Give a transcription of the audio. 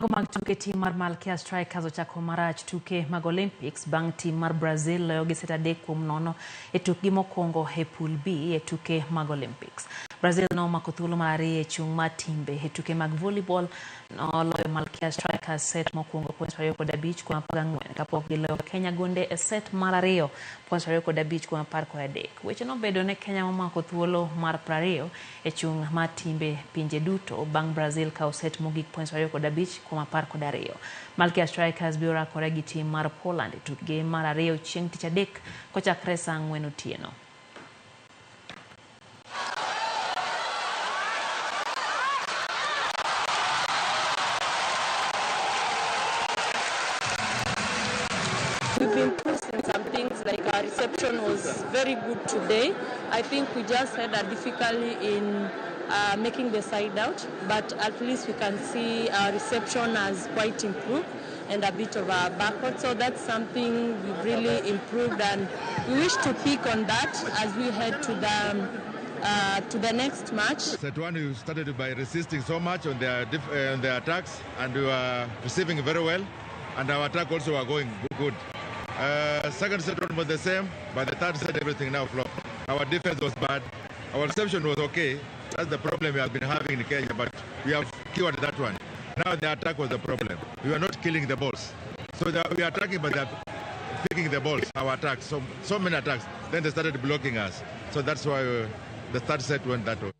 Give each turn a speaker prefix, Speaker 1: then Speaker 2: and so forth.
Speaker 1: Mag tuke tim mar Malkia Strikers ochako marach tuke mag Olympics bang' tim mar Brazil loyo gi set 3-0 e tukgi mokwongo e pool B e tuke mag Olympics. Brazil nomako thuolo mar ariyo e chung' mar timbe e tuke mag volleyball noloyo Malkia Strikers set mokwongo points 25 kuom 14 kapok giloyo Kenya Gunde e set mar ariyo points 25 kuom 13. Weche nobedo ne Kenya momako thuolo mar 20 e chung' mar timbe pinje duto bang' Brazil kawo set mogik points 25 kuom 12. Malkia Strikers biro rakore gi tim mar Poland e tukgi mar ariyo chieng' tich adek kochakre saa 4 otieno.
Speaker 2: We've improved in some things, like our reception was very good today. I think we just had a difficulty in making the side out, but at least we can see our reception has quite improved and a bit of a backward. So that's something we've really improved, and we wish to pick on that as we head to the next match.
Speaker 3: Set one, we started by resisting so much on their attacks, and we were receiving very well, and our attack also were going good. Second set one was the same, but the third set everything now flopped. Our defense was bad. Our reception was okay. That's the problem we have been having in Kenya, but we have cured that one. Now the attack was the problem. We were not killing the balls. So we are attacking, but they are picking the balls, our attacks. So many attacks. Then they started blocking us. So that's why the third set went that way.